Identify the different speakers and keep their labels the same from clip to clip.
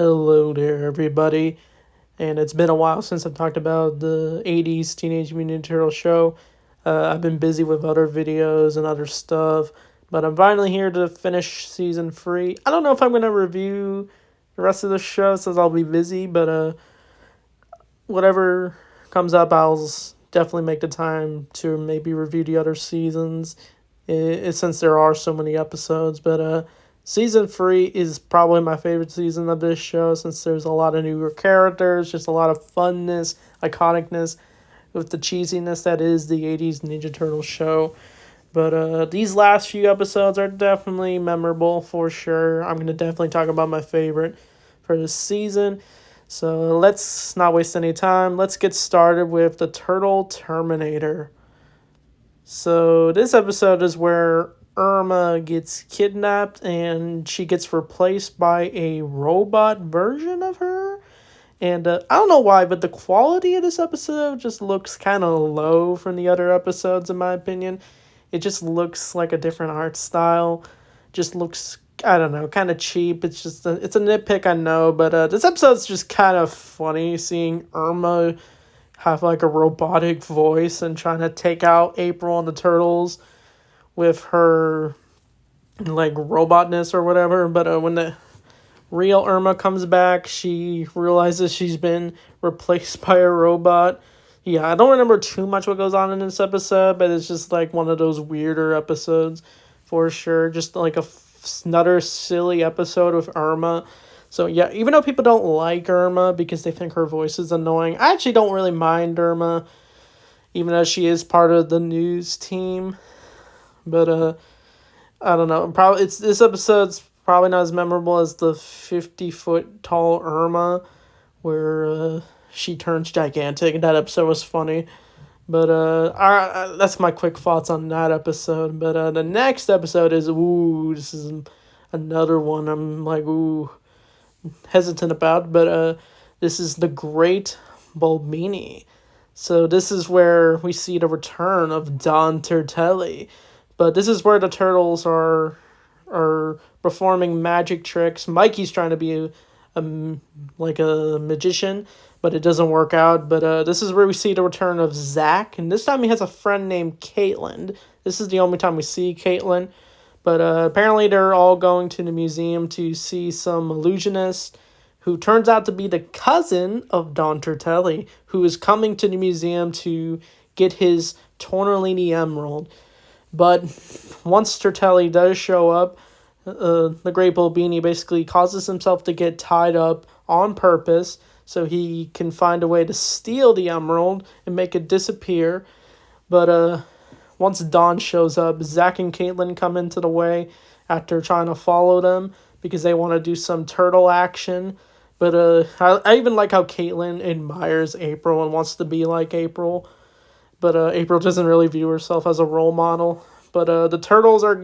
Speaker 1: Hello there, everybody. And it's been a while since I've talked about the 80s Teenage Mutant Ninja Turtle show. I've been busy with other videos and other stuff, but I'm finally here to finish season 3. I don't know if I'm going to review the rest of the show since I'll be busy, but whatever comes up, definitely make the time to maybe review the other seasons since there are so many episodes. But season 3 is probably my favorite season of this show since there's a lot of newer characters, just a lot of funness, iconicness with the cheesiness that is the 80s Ninja Turtle show. But these last few episodes are definitely memorable for sure. I'm going to definitely talk about my favorite for this season. So let's not waste any time. Let's get started with the Turtle Terminator. So this episode is where Irma gets kidnapped and she gets replaced by a robot version of her. And I don't know why, but the quality of this episode just looks kind of low from the other episodes, in my opinion. It just looks like a different art style. Just looks, I don't know, kind of cheap. It's a nitpick, I know, but this episode's just kind of funny seeing Irma have like a robotic voice and trying to take out April and the Turtles with her like robotness or whatever. But when the real Irma comes back, she realizes she's been replaced by a robot. Yeah, I don't remember too much what goes on in this episode, but it's just like one of those weirder episodes for sure. Just like another silly episode with Irma. So yeah, even though people don't like Irma because they think her voice is annoying, I actually don't really mind Irma, even though she is part of the news team. But I don't know. Probably this episode's probably not as memorable as the 50-foot tall Irma, where she turns gigantic. That episode was funny. But that's my quick thoughts on that episode. But the next episode is, this is another one I'm like, hesitant about. But this is the Great Bulbini. So this is where we see the return of Don Turtelli. But this is where the Turtles are performing magic tricks. Mikey's trying to be like a magician, but it doesn't work out. But this is where we see the return of Zach, and this time he has a friend named Caitlin. This is the only time we see Caitlin. But apparently they're all going to the museum to see some illusionist who turns out to be the cousin of Don Turtelli, who is coming to the museum to get his Tornellini Emerald. But once Turtelli does show up, the Great Bulbini basically causes himself to get tied up on purpose so he can find a way to steal the emerald and make it disappear. But once Don shows up, Zach and Caitlin come into the way after trying to follow them because they want to do some turtle action. But I even like how Caitlin admires April and wants to be like April. But April doesn't really view herself as a role model. But the Turtles are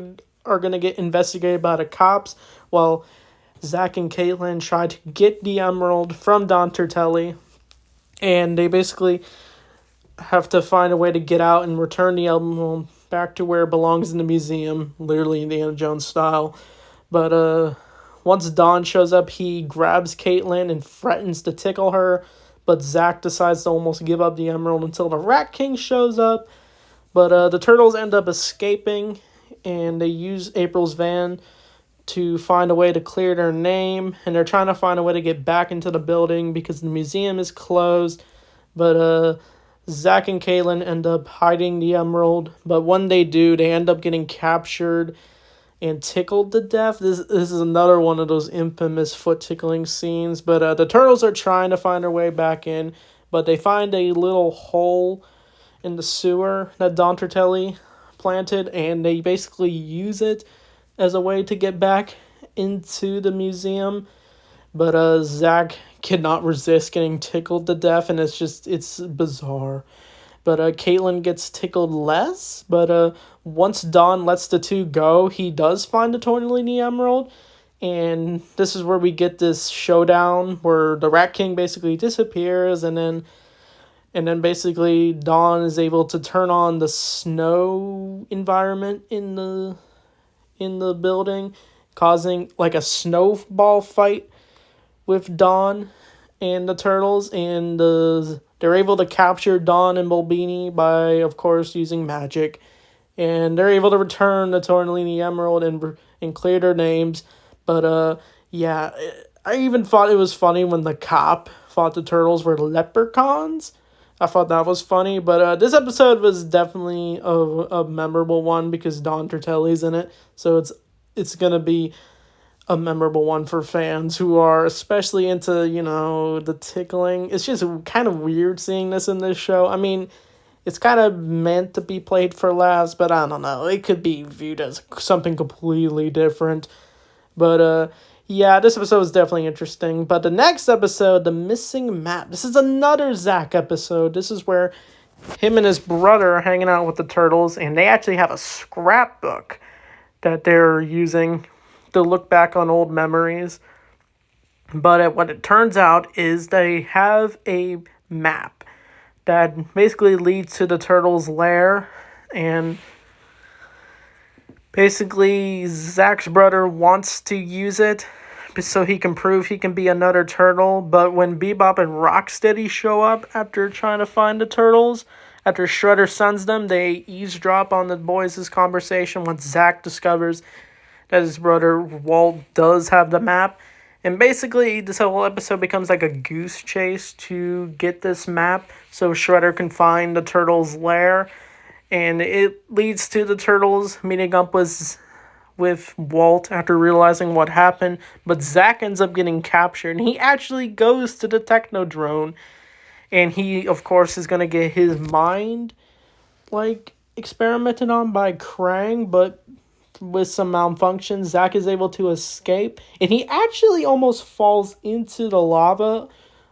Speaker 1: going to get investigated by the cops while Zach and Caitlin try to get the emerald from Don Turtelli. And they basically have to find a way to get out and return the emerald back to where it belongs in the museum, literally Indiana Jones style. But once Don shows up, he grabs Caitlin and threatens to tickle her. But Zach decides to almost give up the emerald until the Rat King shows up. But the Turtles end up escaping, and they use April's van to find a way to clear their name. And they're trying to find a way to get back into the building because the museum is closed. But Zach and Caitlin end up hiding the emerald. But when they do, they end up getting captured and tickled to death. This is another one of those infamous foot tickling scenes. But the Turtles are trying to find their way back in, but they find a little hole in the sewer that Don Turtelli planted, and they basically use it as a way to get back into the museum. But Zach cannot resist getting tickled to death, and it's bizarre. But Caitlin gets tickled less. But once Don lets the two go, he does find the Tornellini Emerald. And this is where we get this showdown where the Rat King basically disappears. And then basically Don is able to turn on the snow environment in the building, causing like a snowball fight with Dawn and the Turtles, and they're able to capture Dawn and Bulbini by, of course, using magic. And they're able to return the Tornellini Emerald and clear their names. But, yeah, I even thought it was funny when the cop thought the Turtles were leprechauns. I thought that was funny, but this episode was definitely a memorable one because Don Tertelli's in it, so it's gonna be a memorable one for fans who are especially into, the tickling. It's just kind of weird seeing this in this show. I mean, it's kind of meant to be played for laughs, but I don't know. It could be viewed as something completely different. But, yeah, this episode was definitely interesting. But the next episode, The Missing Map. This is another Zach episode. This is where him and his brother are hanging out with the Turtles, and they actually have a scrapbook that they're using to look back on old memories. But what it turns out is they have a map that basically leads to the Turtles' lair, and basically Zach's brother wants to use it so he can prove he can be another turtle, but when Bebop and Rocksteady show up after trying to find the Turtles, after Shredder sends them, they eavesdrop on the boys' conversation once Zach discovers that his brother Walt does have the map. And basically, this whole episode becomes like a goose chase to get this map so Shredder can find the Turtles' lair. And it leads to the Turtles meeting up with Walt after realizing what happened. But Zach ends up getting captured. And he actually goes to the Technodrome. And he, of course, is going to get his mind, experimented on by Krang. But with some malfunction, Zach is able to escape, and he actually almost falls into the lava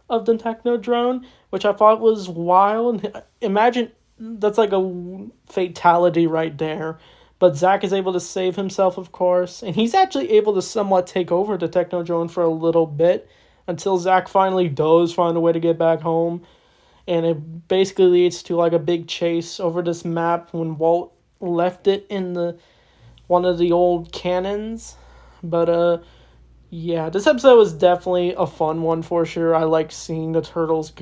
Speaker 1: of the Technodrome, which I thought was wild. Imagine, that's like a fatality right there. But Zach is able to save himself, of course, and he's actually able to somewhat take over the Technodrome for a little bit, until Zach finally does find a way to get back home, and it basically leads to a big chase over this map when Walt left it in one of the old cannons. But yeah, this episode was definitely a fun one for sure. I like seeing the Turtles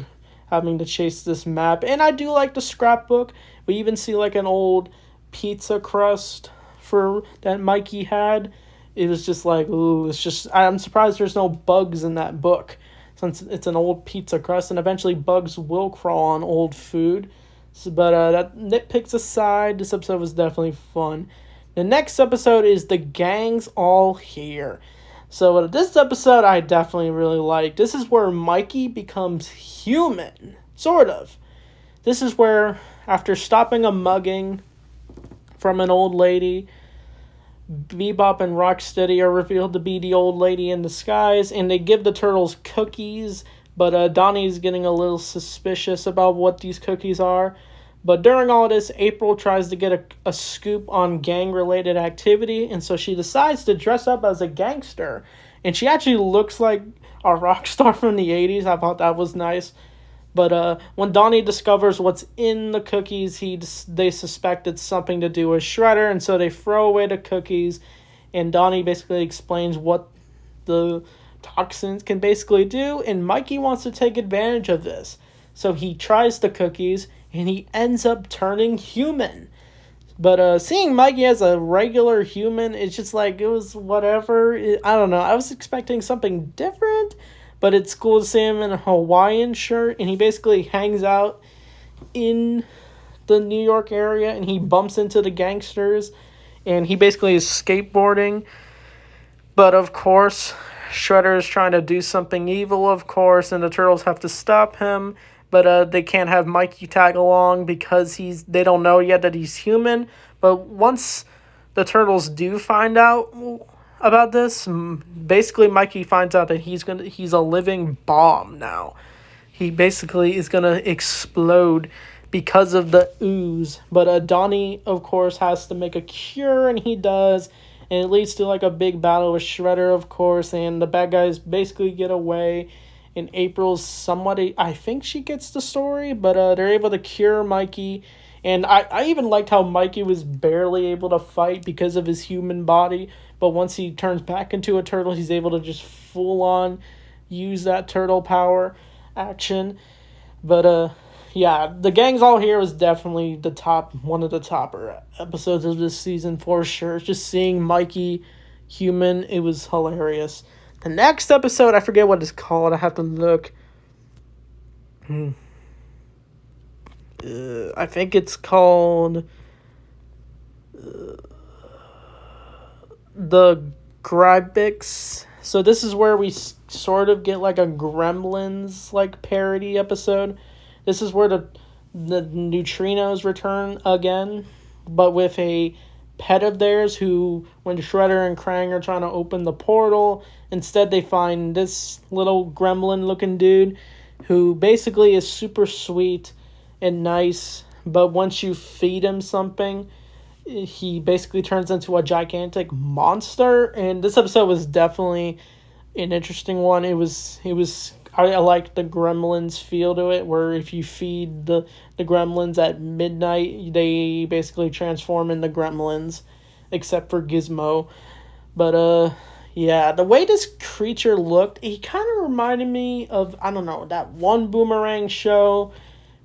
Speaker 1: having to chase this map, and I do like the scrapbook. We even see an old pizza crust that Mikey had. It was just ooh, I'm surprised there's no bugs in that book, since it's an old pizza crust, and eventually bugs will crawl on old food. But that nitpicks aside, this episode was definitely fun. The next episode is The Gang's All Here. So this episode I definitely really like. This is where Mikey becomes human. Sort of. This is where, after stopping a mugging from an old lady, Bebop and Rocksteady are revealed to be the old lady in disguise, and they give the Turtles cookies, but Donnie's getting a little suspicious about what these cookies are. But during all this, April tries to get a scoop on gang-related activity, and so she decides to dress up as a gangster. And she actually looks like a rock star from the 80s. I thought that was nice. But when Donnie discovers what's in the cookies, they suspect it's something to do with Shredder, and so they throw away the cookies, and Donnie basically explains what the toxins can basically do, and Mikey wants to take advantage of this. So he tries the cookies, and he ends up turning human. But seeing Mikey as a regular human, it's just it was whatever. I don't know. I was expecting something different, but it's cool to see him in a Hawaiian shirt, and he basically hangs out in the New York area, and he bumps into the gangsters, and he basically is skateboarding. But of course, Shredder is trying to do something evil, of course, and the Turtles have to stop him. But they can't have Mikey tag along because they don't know yet that he's human. But once the Turtles do find out about this, basically Mikey finds out that he's a living bomb now. He basically is gonna explode because of the ooze. But Donnie, of course, has to make a cure, and he does. And it leads to a big battle with Shredder, of course, and the bad guys basically get away. In April's somebody, I think she gets the story, but they're able to cure Mikey. And I even liked how Mikey was barely able to fight because of his human body. But once he turns back into a turtle, he's able to just full on use that turtle power action. But yeah, the Gang's All Here was definitely one of the topper episodes of this season for sure. Just seeing Mikey human, it was hilarious. The next episode, I forget what it's called. I have to look. I think it's called the Grybix. So this is where we sort of get like a Gremlins like parody episode. This is where the neutrinos return again, but with a pet of theirs who, when Shredder and Krang are trying to open the portal, instead they find this little gremlin looking dude who basically is super sweet and nice, but once you feed him something, he basically turns into a gigantic monster. And this episode was definitely an interesting one. I like the Gremlins feel to it, where if you feed the Gremlins at midnight, they basically transform into Gremlins, except for Gizmo. But yeah, the way this creature looked, he kind of reminded me of, I don't know, that one Boomerang show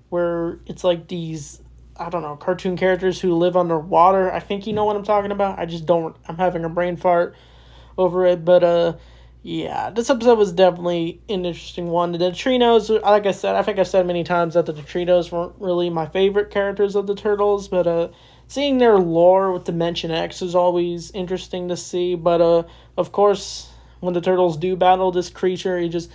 Speaker 1: where it's like these, I don't know, cartoon characters who live underwater. I think you know what I'm talking about. I just don't. I'm having a brain fart over it. But yeah, this episode was definitely an interesting one. The Neutrinos, like I said, I think I've said many times that the Neutrinos weren't really my favorite characters of the Turtles. But seeing their lore with Dimension X is always interesting to see. But of course, when the Turtles do battle this creature, he just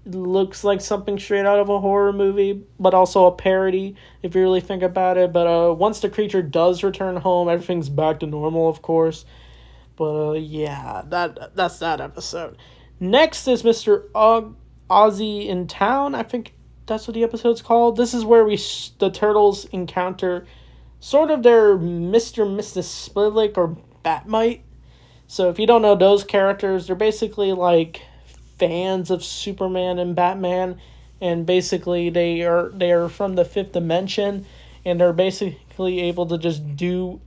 Speaker 1: looks like something straight out of a horror movie, but also a parody if you really think about it. But once the creature does return home, everything's back to normal, of course. But yeah, that's that episode. Next is Mr. Ozzy in Town. I think that's what the episode's called. This is where the Turtles encounter sort of their Mr. and Mrs. Spillick or Batmite. So if you don't know those characters, they're basically like fans of Superman and Batman, and basically they are from the fifth dimension, and they're basically able to just do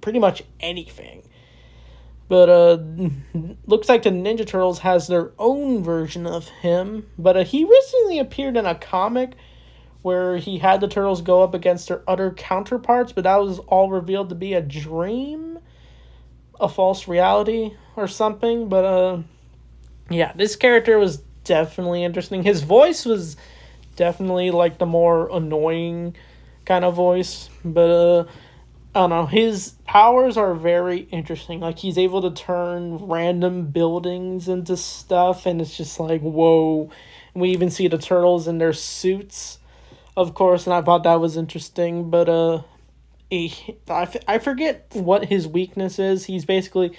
Speaker 1: pretty much anything. But looks like the Ninja Turtles has their own version of him. But he recently appeared in a comic where he had the Turtles go up against their other counterparts, but that was all revealed to be a dream, a false reality or something. But yeah, this character was definitely interesting. His voice was definitely like the more annoying kind of voice, but I don't know, his powers are very interesting. Like, he's able to turn random buildings into stuff, and it's just like, whoa. And we even see the Turtles in their suits, of course, and I thought that was interesting. But I forget what his weakness is. He's basically,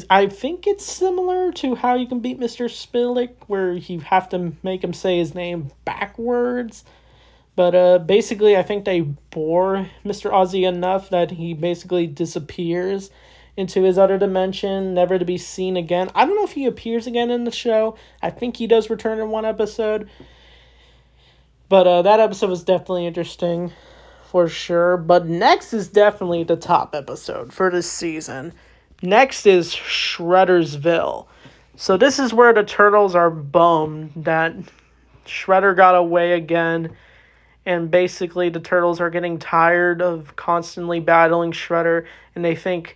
Speaker 1: I think it's similar to how you can beat Mr. Spillick, where you have to make him say his name backwards. But basically, I think they bore Mr. Ozzy enough that he basically disappears into his other dimension, never to be seen again. I don't know if he appears again in the show. I think he does return in one episode. But that episode was definitely interesting, for sure. But next is definitely the top episode for this season. Next is Shreddersville. So this is where the Turtles are bummed that Shredder got away again. And basically the Turtles are getting tired of constantly battling Shredder. And they think,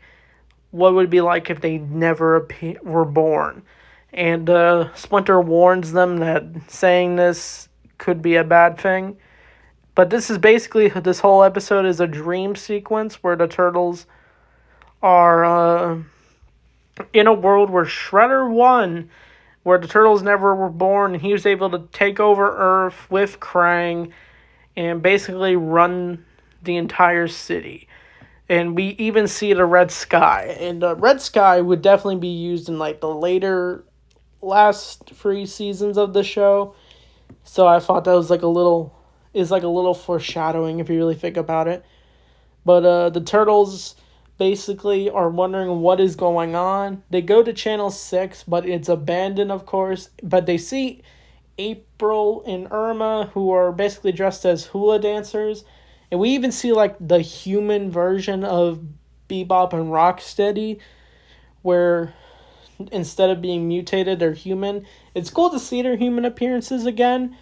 Speaker 1: what would it be like if they never were born? And Splinter warns them that saying this could be a bad thing. But this whole episode is a dream sequence where the Turtles are in a world where Shredder won, where the Turtles never were born, and he was able to take over Earth with Krang and basically run the entire city. And we even see the red sky. And the red sky would definitely be used in like the last 3 seasons of the show. So I thought that was like a little foreshadowing if you really think about it. But the Turtles basically are wondering what is going on. They go to Channel 6, but it's abandoned, of course. But they see April and Irma, who are basically dressed as hula dancers. And we even see like the human version of Bebop and Rocksteady, where instead of being mutated, they're human. It's cool to see their human appearances again,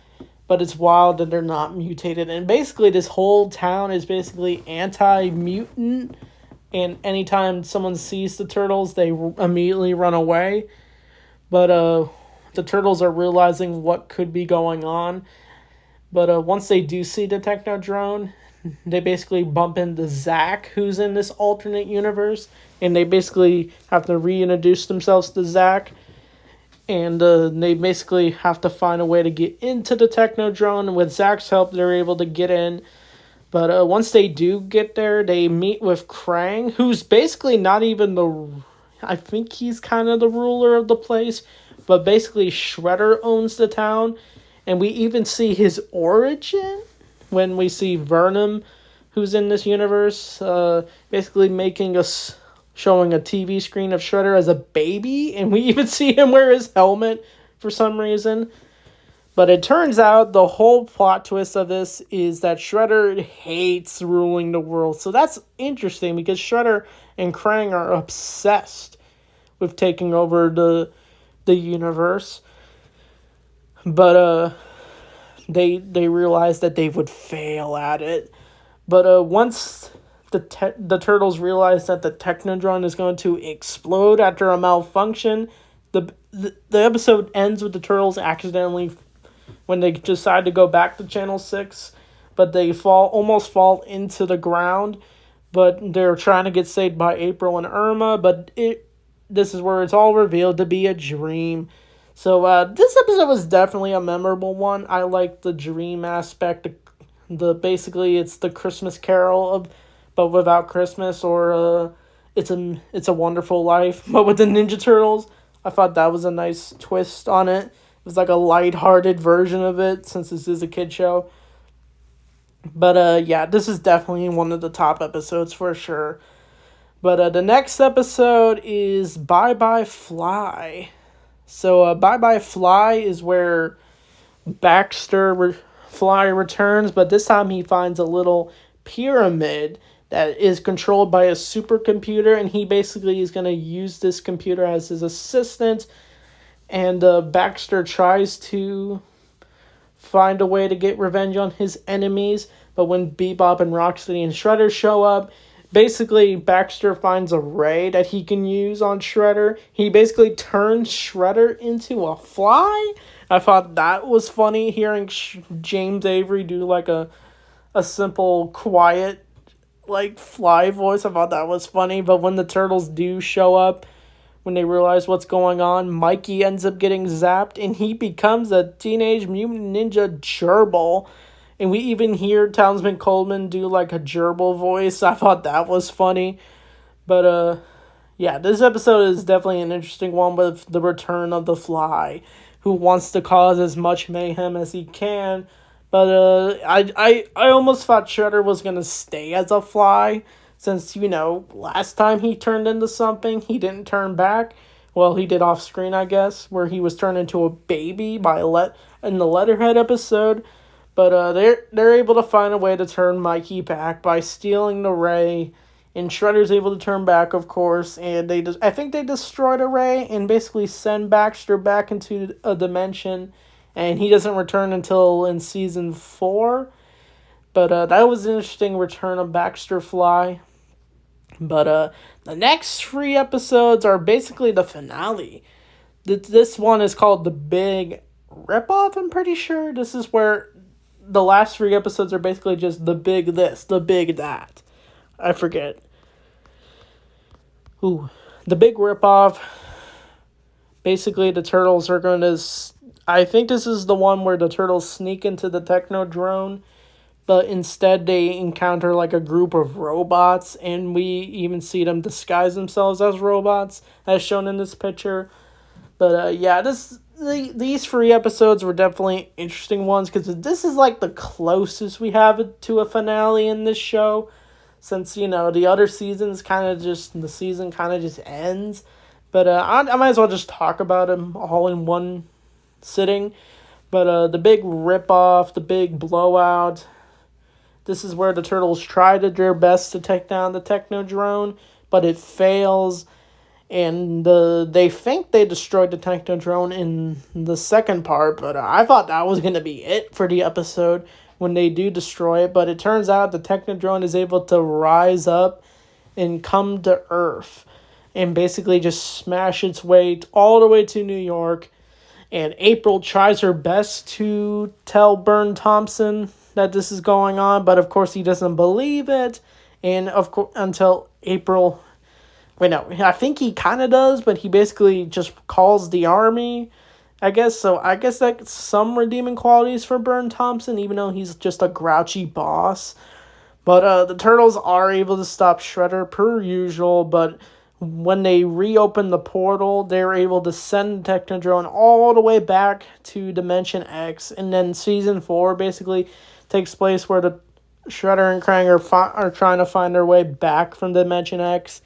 Speaker 1: but it's wild that they're not mutated. And basically, this whole town is basically anti-mutant, and anytime someone sees the turtles, they immediately run away. But the turtles are realizing what could be going on. But once they do see the Technodrome, they basically bump into Zach, who's in this alternate universe, and they basically have to reintroduce themselves to Zach, and they basically have to find a way to get into the Technodrome, and with Zach's help, they're able to get in. But once they do get there, they meet with Krang, who's basically not even I think he's kind of the ruler of the place, but basically Shredder owns the town, and we even see his origin when we see Venom, who's in this universe, basically showing a TV screen of Shredder as a baby, and we even see him wear his helmet for some reason. But it turns out the whole plot twist of this is that Shredder hates ruling the world. So that's interesting because Shredder and Krang are obsessed with taking over the universe. But they realized that they would fail at it. But once the turtles realize that the Technodrome is going to explode after a malfunction, the episode ends with the turtles accidentally, when they decide to go back to Channel 6, but they almost fall into the ground, but they're trying to get saved by April and Irma, but this is where it's all revealed to be a dream. So this episode was definitely a memorable one. I like the dream aspect. Basically it's the Christmas Carol but without Christmas, or it's a Wonderful Life, but with the Ninja Turtles. I thought that was a nice twist on it. It was like a lighthearted version of it, since this is a kid show. But yeah, this is definitely one of the top episodes for sure. But the next episode is Bye Bye Fly. So Bye Bye Fly is where Baxter Fly returns, but this time he finds a little pyramid that is controlled by a supercomputer, and he basically is going to use this computer as his assistant. And Baxter tries to find a way to get revenge on his enemies, but when Bebop and Rocksteady and Shredder show up, basically Baxter finds a ray that he can use on Shredder. He basically turns Shredder into a fly. I thought that was funny, hearing James Avery do like a simple, quiet, like fly voice. I thought that was funny, but when the turtles do show up, when they realize what's going on, Mikey ends up getting zapped, and he becomes a Teenage Mutant Ninja gerbil. And we even hear Townsman Coleman do like a gerbil voice. I thought that was funny. But yeah, this episode is definitely an interesting one with the return of the Fly, who wants to cause as much mayhem as he can. But I almost thought Shredder was going to stay as a fly, since, last time he turned into something, he didn't turn back. Well, he did off screen, I guess, where he was turned into a baby in the Letterhead episode. But they're able to find a way to turn Mikey back by stealing the ray, and Shredder's able to turn back, of course, and I think they destroy the ray and basically send Baxter back into a dimension, and he doesn't return until in season 4. But that was an interesting return of Baxter Fly. But the next 3 episodes are basically the finale. This one is called The Big Ripoff, I'm pretty sure. This is where the last 3 episodes are basically just the big this, the big that. I forget. The Big Ripoff. Basically, the turtles are going to... I think this is the one where the turtles sneak into the Technodrome, but instead they encounter like a group of robots, and we even see them disguise themselves as robots, as shown in this picture. But yeah, these 3 episodes were definitely interesting ones, because this is like the closest we have to a finale in this show, since, the other seasons the season kind of just ends. But I might as well just talk about them all in one sitting. But the Big Ripoff, the Big Blowout, this is where the turtles try their best to take down the Technodrome, but it fails. And they think they destroyed the Technodrome in the second part, but I thought that was going to be it for the episode when they do destroy it. But it turns out the Technodrome is able to rise up and come to Earth and basically just smash its way all the way to New York. And April tries her best to tell Bern Thompson that this is going on, but of course he doesn't believe it. And of course, until April... Wait, no, I think he kind of does, but he basically just calls the army, I guess. So I guess that's some redeeming qualities for Bern Thompson, even though he's just a grouchy boss. But the Turtles are able to stop Shredder per usual, but when they reopen the portal, they're able to send the Technodrome all the way back to Dimension X. And then Season 4 basically takes place where the Shredder and Krang are trying to find their way back from Dimension X.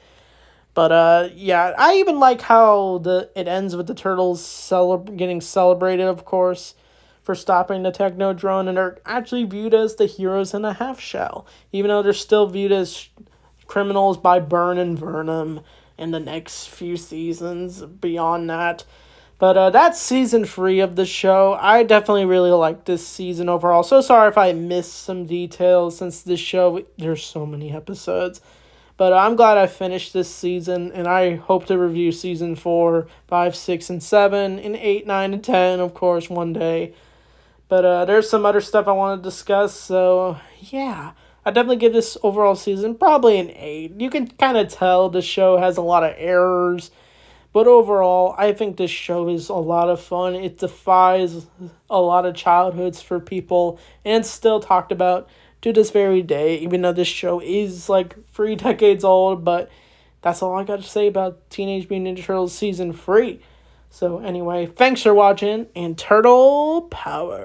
Speaker 1: But, yeah, I even like how it ends with the Turtles getting celebrated, of course, for stopping the Technodrome, and they're actually viewed as the heroes in a half shell, even though they're still viewed as criminals by Byrne and Vernon in the next few seasons beyond that. But that's season 3 of the show. I definitely really like this season overall. So sorry if I missed some details since this show, there's so many episodes. But I'm glad I finished this season, and I hope to review season 4, 5, 6, and 7, and 8, 9, and 10, of course, one day. But there's some other stuff I want to discuss, so yeah. I definitely give this overall season probably an 8. You can kind of tell the show has a lot of errors, but overall, I think this show is a lot of fun. It defies a lot of childhoods for people, and it's still talked about to this very day, even though this show is like 3 decades old. But that's all I got to say about Teenage Mutant Ninja Turtles Season 3. So anyway, thanks for watching, and Turtle Power!